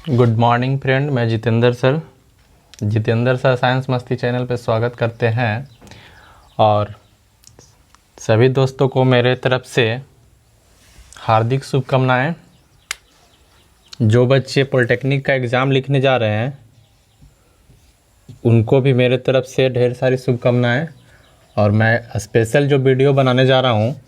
Good morning friend, मैं Jitendra sir science मस्ती channel पे स्वागत करते हैं। और सभी दोस्तों को मेरे तरफ से हार्दिक शुभकामनाएं। जो बच्चे पॉलिटेक्निक का एग्ज़ाम लिखने जा रहे हैं उनको भी मेरे तरफ से ढेर सारी शुभकामनाएं। और मैं स्पेशल जो वीडियो बनाने जा रहा हूँ,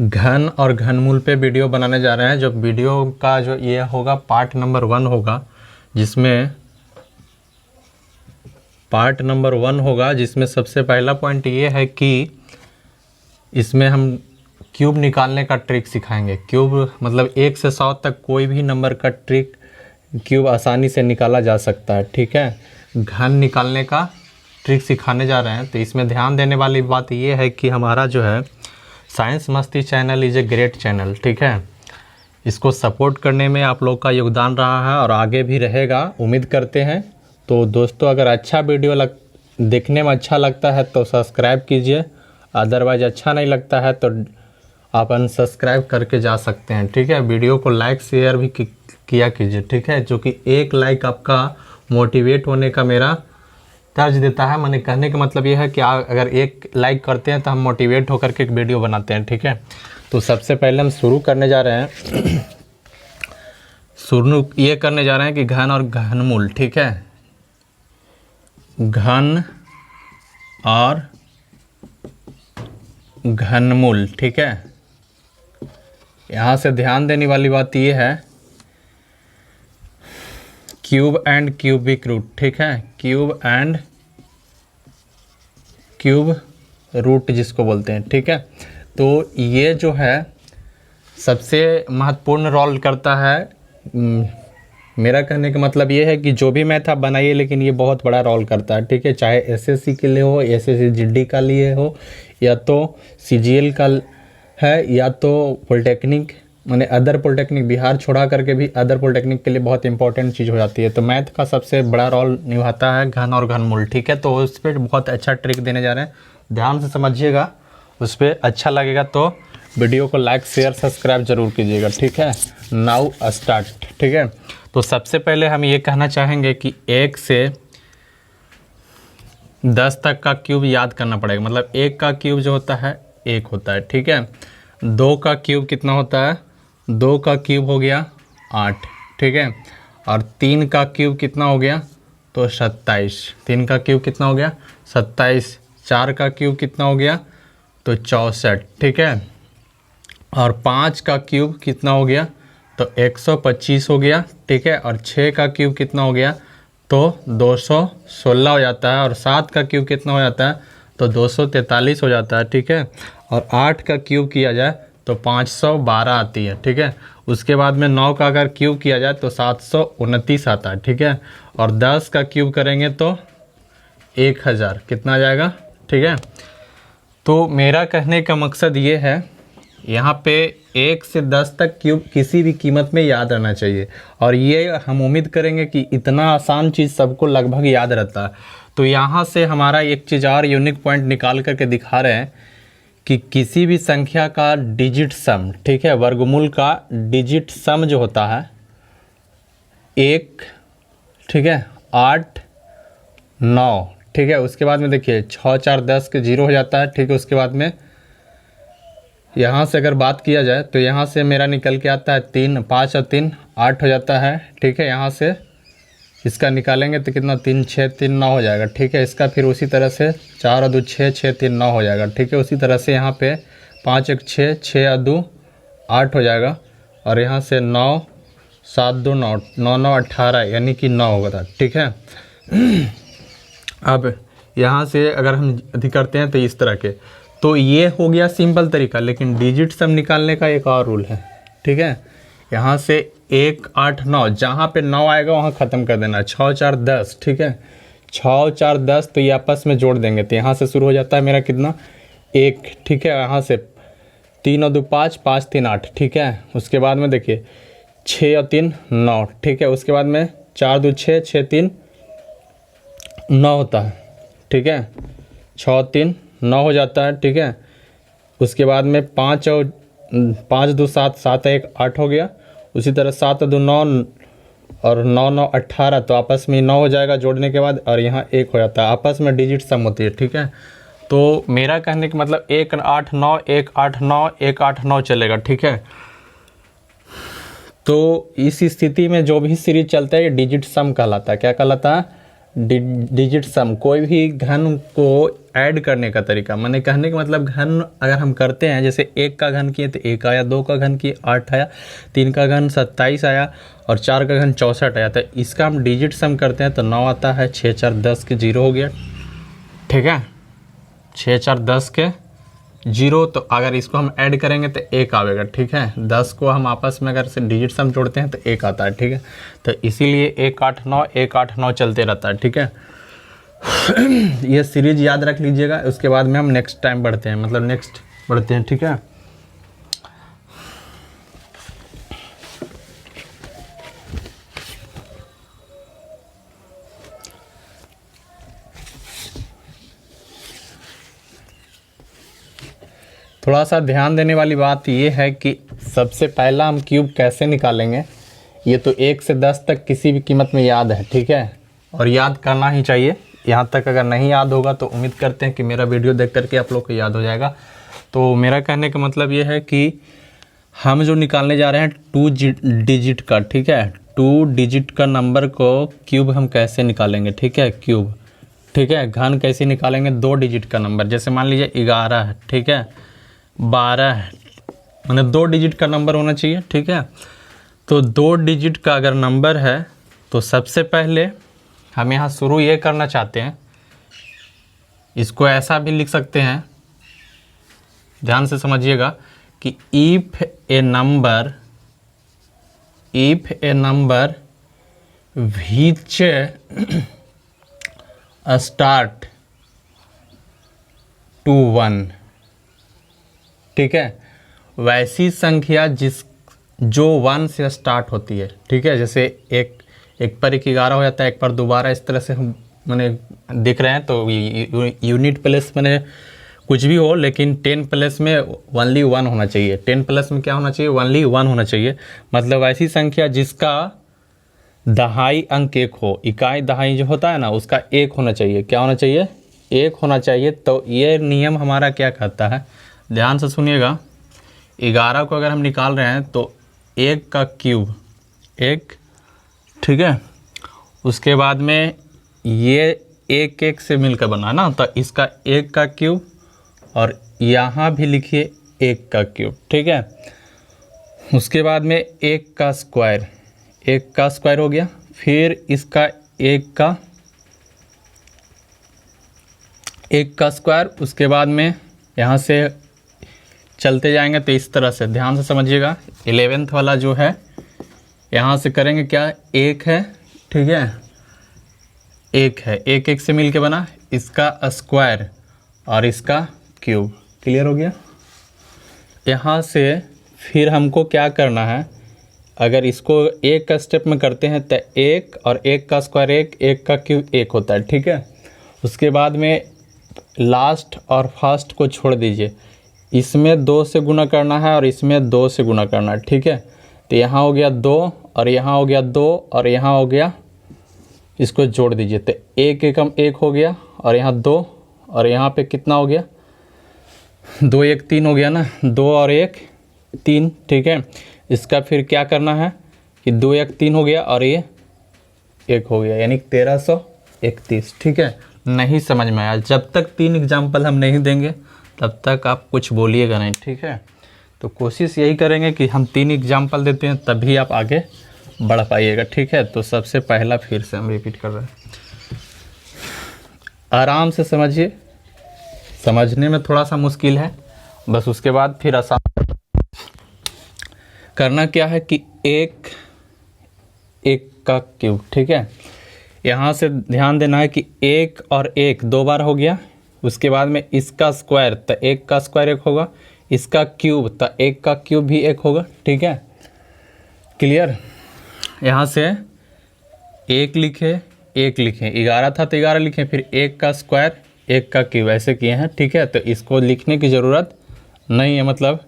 घन और घनमूल पे वीडियो बनाने जा रहे हैं। जो वीडियो का जो ये होगा पार्ट नंबर 1 होगा, जिसमें सबसे पहला पॉइंट ये है कि इसमें हम क्यूब निकालने का ट्रिक सिखाएंगे। क्यूब मतलब 1 से 100 तक कोई भी नंबर का ट्रिक क्यूब आसानी से निकाला जा सकता है। ठीक है, घन निकालने का ट्रिक सिखाने जा रहे हैं। तो इसमें ध्यान देने वाली बात ये है कि हमारा जो है साइंस मस्ती channel is a great channel. ठीक है, इसको सपोर्ट करने में आप लोग का योगदान रहा है और आगे भी रहेगा, उम्मीद करते हैं। तो दोस्तों, अगर अच्छा वीडियो देखने में अच्छा लगता है तो सब्सक्राइब कीजिए, अदरवाइज अच्छा नहीं लगता है तो आप अनसब्सक्राइब करके जा सकते हैं। ठीक है, वीडियो को लाइक शेयर भी किया कीजिए। ठीक है, जो कि एक लाइक आपका मोटिवेट होने का मेरा तर्ज देता है। मैंने कहने का मतलब ये है कि अगर एक लाइक करते हैं तो हम मोटिवेट होकर के एक वीडियो बनाते हैं। ठीक है, तो सबसे पहले हम शुरू करने जा रहे हैं ये करने जा रहे हैं कि घन और घनमूल। ठीक है, घन और घनमूल। ठीक है, यहाँ से ध्यान देने वाली बात ये है क्यूब एंड क्यूबिक रूट। ठीक है, क्यूब एंड क्यूब रूट जिसको बोलते हैं। ठीक है, तो ये जो है सबसे महत्वपूर्ण रोल करता है। मेरा कहने का मतलब ये है कि जो भी मैथ आप बनाइए, लेकिन ये बहुत बड़ा रोल करता है। ठीक है, चाहे एसएससी के लिए हो, एसएससी जीडी का लिए हो, या तो सीजीएल का है, या तो पॉलिटेक्निक मैंने अदर पॉलिटेक्निक बिहार छोड़ा करके भी अदर पॉलिटेक्निक के लिए बहुत इंपॉर्टेंट चीज़ हो जाती है। तो मैथ का सबसे बड़ा रोल निभाता है घन और घनमूल। ठीक है, तो उस पर बहुत अच्छा ट्रिक देने जा रहे हैं, ध्यान से समझिएगा, उस पर अच्छा लगेगा तो वीडियो को लाइक शेयर सब्सक्राइब जरूर कीजिएगा। ठीक है, नाउ स्टार्ट। ठीक है, तो सबसे पहले हम ये कहना चाहेंगे कि 1 से 10 तक का क्यूब याद करना पड़ेगा। मतलब 1 का क्यूब जो होता है 1 होता है। ठीक है, 2 का क्यूब कितना होता है? 2 का क्यूब हो गया 8। ठीक है, और 3 का क्यूब कितना हो गया? तो 27। 3 का क्यूब कितना हो गया? 27। 4 का क्यूब कितना हो गया? तो 64। ठीक है, और 5 का क्यूब कितना हो गया? तो 125 हो गया। ठीक है, और 6 का क्यूब कितना हो गया? तो 216 हो जाता है। और 7 का क्यूब कितना हो जाता है? तो 243 हो जाता है। ठीक है, और 8 का क्यूब किया जाए तो 512 आती है। ठीक है, उसके बाद में 9 का अगर क्यूब किया जाए तो 729 आता है। ठीक है, और 10 का क्यूब करेंगे तो 1000 कितना आ जाएगा? ठीक है, तो मेरा कहने का मकसद ये है, यहाँ पे 1 से 10 तक क्यूब किसी भी कीमत में याद रहना चाहिए। और ये हम उम्मीद करेंगे कि इतना आसान चीज़ सबको लगभग याद रहता है। तो यहाँ से हमारा एक चीज़ और यूनिक पॉइंट निकाल करके दिखा रहे हैं कि किसी भी संख्या का डिजिट सम, ठीक है, वर्गमूल का डिजिट सम जो होता है 1, ठीक है, 8, 9, ठीक है, उसके बाद में देखिए 6, 4, 10 के 0 हो जाता है। ठीक है, उसके बाद में यहाँ से अगर बात किया जाए तो यहाँ से मेरा निकल के आता है 3, 5 और 3 8 हो जाता है। ठीक है, यहाँ से इसका निकालेंगे तो कितना? 3, 6, 3, 9 हो जाएगा। ठीक है, इसका फिर उसी तरह से 4 और 2 6, 6, 3, 9 हो जाएगा। ठीक है, उसी तरह से यहाँ पे 5, 1, 6, 6 और 2 8 हो जाएगा। और यहाँ से 9, 7, 2 9, 9, 9 18, यानी कि 9 होगा। ठीक है, अब यहाँ से अगर हम अधिक करते हैं तो इस तरह के, तो ये हो गया सिंपल तरीका। लेकिन डिजिट सम निकालने का एक और रूल है। ठीक है, यहाँ से 1, 8, 9, जहाँ पे 9 आएगा वहाँ ख़त्म कर देना। 6, 4, 10। ठीक है, 6, 4, 10 तो ये आपस में जोड़ देंगे तो यहाँ से शुरू हो जाता है मेरा कितना? 1। ठीक है, यहाँ से 3 और 2 5, 5, 3 8। ठीक है, उसके बाद में देखिए 6 और 3 9। ठीक है, उसके बाद में 4, 2 6, 6, 3 9 होता है। ठीक है, 6, 3 9 हो जाता है। ठीक है, उसके बाद में 5 और 5, 2 7, 7, 1 8 हो गया। उसी तरह 7 और 2 9, और 9 9 18, तो आपस में 9 हो जाएगा जोड़ने के बाद, और यहाँ 1 हो जाता है, आपस में डिजिट सम होती है, ठीक है। तो मेरा कहने का मतलब 1 8 9 1 8 9 1 8 9 चलेगा, ठीक है। तो इस स्थिति में जो भी सीरीज चलता है ये डिजिट सम कहलाता है। क्या कहलाता है? डिजिट सम। कोई भी घन को ऐड करने का तरीका, मैंने कहने का मतलब घन अगर हम करते हैं, जैसे 1 का घन किए तो 1 आया, 2 का घन किए 8 आया, 3 का घन 27 आया, और 4 का घन 64 आया। तो इसका हम डिजिट सम करते हैं तो 9 आता है, 6 4 10 के 0 हो गया, ठीक है। 6 4 10 के 0, तो अगर इसको हम ऐड करेंगे तो 1 आएगा, ठीक है। 10 को हम आपस में अगर से डिजिट सम जोड़ते हैं तो 1 आता है, ठीक है। तो इसीलिए 1 8 9 1 8 9 चलते रहता है, ठीक है। ये सीरीज याद रख लीजिएगा। उसके बाद में हम नेक्स्ट टाइम बढ़ते हैं, मतलब नेक्स्ट बढ़ते हैं, ठीक है। थोड़ा सा ध्यान देने वाली बात ये है कि सबसे पहला हम क्यूब कैसे निकालेंगे, ये तो 1 से 10 तक किसी भी कीमत में याद है, ठीक है, और याद करना ही चाहिए। यहाँ तक अगर नहीं याद होगा तो उम्मीद करते हैं कि मेरा वीडियो देख करके आप लोग को याद हो जाएगा। तो मेरा कहने का मतलब ये है कि हम जो निकालने जा रहे हैं 2 डिजिट का, ठीक है, 2 डिजिट का नंबर को क्यूब हम कैसे निकालेंगे, ठीक है, क्यूब, ठीक है। घन कैसे निकालेंगे? 2 डिजिट का नंबर, जैसे मान लीजिए 11 है, ठीक है, 12 है, मैंने 2 डिजिट का नंबर होना चाहिए, ठीक है। तो 2 डिजिट का अगर नंबर है तो सबसे पहले हम यहाँ शुरू ये करना चाहते हैं, इसको ऐसा भी लिख सकते हैं, ध्यान से समझिएगा कि if a number which start to 1, ठीक है, वैसी संख्या जो 1 से स्टार्ट होती है, ठीक है। जैसे एक पर 11 हो जाता है, एक पर 12, इस तरह से हम मैंने दिख रहे हैं। तो यूनिट प्लेस मैंने कुछ भी हो, लेकिन 10 प्लेस में ओनली 1 होना चाहिए। 10 प्लेस में क्या होना चाहिए? ओनली 1 होना चाहिए। मतलब ऐसी संख्या जिसका दहाई अंक 1 हो, इकाई दहाई जो होता है ना, उसका 1 होना चाहिए। क्या होना चाहिए? 1 होना चाहिए। तो ये नियम हमारा क्या कहता है, ध्यान से सुनिएगा। 11 को अगर हम निकाल रहे हैं तो 1 का क्यूब 1, ठीक है। उसके बाद में ये 1 1 से मिलकर बना ना, तो इसका 1 का क्यूब, और यहाँ भी लिखिए 1 का क्यूब, ठीक है। उसके बाद में 1 का स्क्वायर, 1 का स्क्वायर हो गया। फिर इसका 1 का स्क्वायर। उसके बाद में यहाँ से चलते जाएंगे तो इस तरह से, ध्यान से समझिएगा। 11th वाला जो है यहाँ से करेंगे क्या, 1 है, ठीक है, 1 है, 1 1 से मिल के बना, इसका स्क्वायर और इसका क्यूब। क्लियर हो गया। यहाँ से फिर हमको क्या करना है, अगर इसको एक का स्टेप में करते हैं तो 1 और 1 का स्क्वायर 1, 1 का क्यूब 1 होता है, ठीक है। उसके बाद में लास्ट और फर्स्ट को छोड़ दीजिए, इसमें 2 से गुना करना है और इसमें 2 से गुना करना है, ठीक है। तो यहाँ हो गया 2 और यहाँ हो गया 2 और यहाँ हो गया, इसको जोड़ दीजिए तो 1 एकम 1 हो गया, और यहाँ 2 और यहाँ पे कितना हो गया, 2 1 3 हो गया ना, 2 और 1 3, ठीक है। इसका फिर क्या करना है कि 2 1 3 हो गया और ये 1 हो गया, यानी 1331, ठीक है। नहीं समझ में आया, जब तक 3 एग्जाम्पल हम नहीं देंगे तब तक आप कुछ बोलिएगा नहीं, ठीक है। तो कोशिश यही करेंगे कि हम 3 एग्जाम्पल देते हैं, तभी आप आगे बढ़ पाइएगा, ठीक है। तो सबसे पहला फिर से हम रिपीट कर रहे हैं, आराम से समझिए, समझने में थोड़ा सा मुश्किल है, बस उसके बाद फिर आसान। करना क्या है कि 1 का क्यूब, ठीक है। यहाँ से ध्यान देना है कि 1 और 1 2 बार हो गया। उसके बाद में इसका स्क्वायर, तो 1 का स्क्वायर 1 होगा, इसका क्यूब, तो 1 का क्यूब भी 1 होगा, ठीक है। क्लियर। यहाँ से 1 लिखे 1 लिखें, 11 था तो 11 लिखें, फिर 1 का स्क्वायर 1 का क्यूब, ऐसे किए हैं, ठीक है। तो इसको लिखने की ज़रूरत नहीं है, मतलब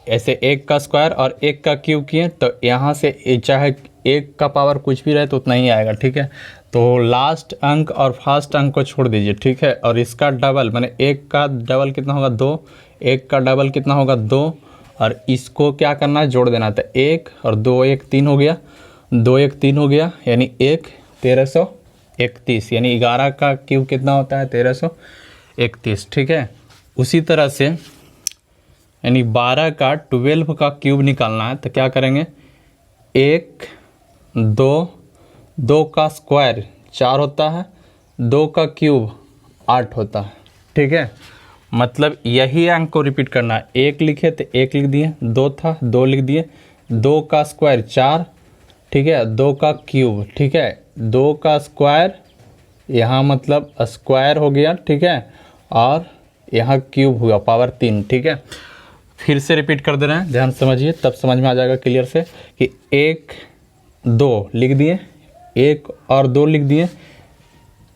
ऐसे 1 का स्क्वायर और 1 का क्यूब किए तो यहाँ से चाहे 1 का पावर कुछ भी रहे तो उतना ही आएगा, ठीक है। तो लास्ट अंक और फर्स्ट अंक को छोड़ दीजिए, ठीक है। और इसका डबल माने 1 का डबल कितना होगा 2, 1 का डबल कितना होगा 2, और इसको क्या करना है जोड़ देना था 1 और 2 1 3 हो गया, 2 1 3 हो गया, यानी 1 1331, यानी 11 का क्यूब कितना होता है 1331, ठीक है। उसी तरह से यानी 12 का 12 का क्यूब निकालना है तो क्या करेंगे 1 2, 2 का स्क्वायर 4 होता है, 2 का क्यूब 8 होता है, ठीक है। मतलब यही अंक को रिपीट करना है, 1 लिखे तो 1 लिख दिए, 2 था 2 लिख दिए, 2 का स्क्वायर 4, ठीक है, 2 का क्यूब, ठीक है, 2 का स्क्वायर यहाँ मतलब स्क्वायर हो गया, ठीक है, और यहाँ क्यूब हुआ पावर 3, ठीक है। फिर से रिपीट कर दे रहे हैं, ध्यान समझिए तब समझ में आ जाएगा क्लियर से कि 1 2 लिख दिए, 1 और 2 लिख दिए,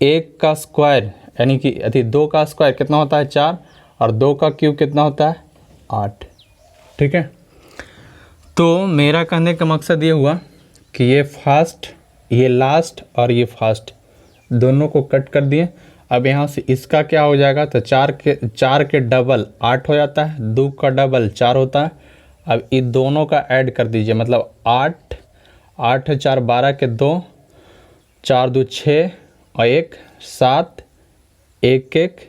1 का स्क्वायर यानी कि 2 का स्क्वायर कितना होता है 4, और 2 का क्यूब कितना होता है 8, ठीक है। तो मेरा कहने का मकसद ये हुआ कि ये फर्स्ट, ये लास्ट और ये फर्स्ट दोनों को कट कर दिए। अब यहाँ से इसका क्या हो जाएगा तो 4 के डबल 8 हो जाता है, 2 का डबल 4 होता है। अब इन दोनों का ऐड कर दीजिए, मतलब 8 8 4 12 के 2, 4 2 6 और 1 7, 1 1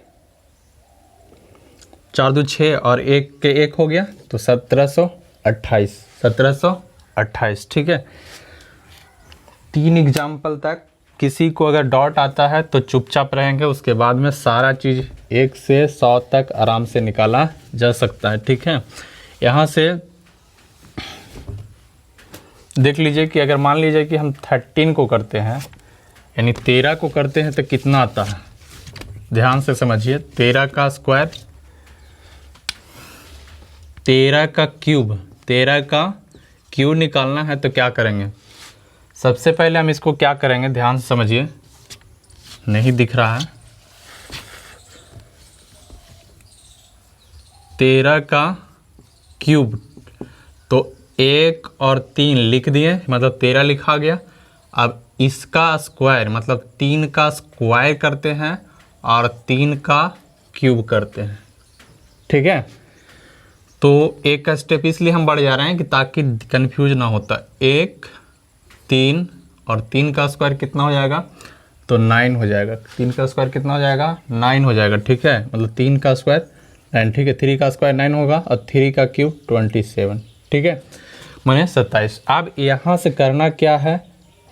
4 2 6 और 1 के 1 हो गया तो 1728, ठीक है। 3 एग्जाम्पल तक किसी को अगर डाउट आता है तो चुपचाप रहेंगे, उसके बाद में सारा चीज़ 1 से 100 तक आराम से निकाला जा सकता है, ठीक है। यहाँ से देख लीजिए कि अगर मान लीजिए कि हम 13 को करते हैं यानी 13 को करते हैं तो कितना आता है, ध्यान से समझिए। 13 का स्क्वायर, 13 का क्यूब निकालना है तो क्या करेंगे, सबसे पहले हम इसको क्या करेंगे ध्यान से समझिए, नहीं दिख रहा है। 13 का क्यूब तो 1 और 3 लिख दिए, मतलब 13 लिखा गया। अब इसका स्क्वायर मतलब 3 का स्क्वायर करते हैं और 3 का क्यूब करते हैं, ठीक है। तो एक स्टेप इसलिए हम बढ़ जा रहे हैं कि ताकि कंफ्यूज ना होता। 1 3 और 3 का स्क्वायर कितना हो जाएगा तो 9 हो जाएगा, 3 का स्क्वायर कितना हो जाएगा 9 हो जाएगा, ठीक है। मतलब 3 का स्क्वायर 9, ठीक है। 3 का स्क्वायर 9 होगा और 3 का क्यूब 27, ठीक है, माने 27। अब यहाँ से करना क्या है,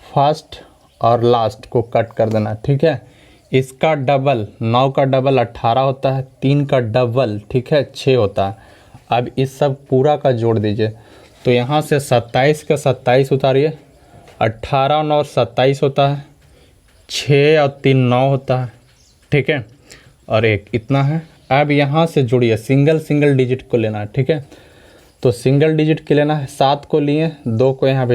फर्स्ट और लास्ट को कट कर देना, ठीक है। इसका डबल 9 का डबल 18 होता है, 3 का डबल, ठीक है, 6 होता है। अब इस सब पूरा का जोड़ दीजिए तो यहाँ से 27 का 27 उतारिए, 18 और 9 27 होता है, 6 और 3 9 होता है, ठीक है, और 1 इतना है। अब यहाँ से जुड़िए, सिंगल डिजिट को लेना है, ठीक है। तो सिंगल डिजिट के लेना है, 7 को लिए, 2 को यहाँ पे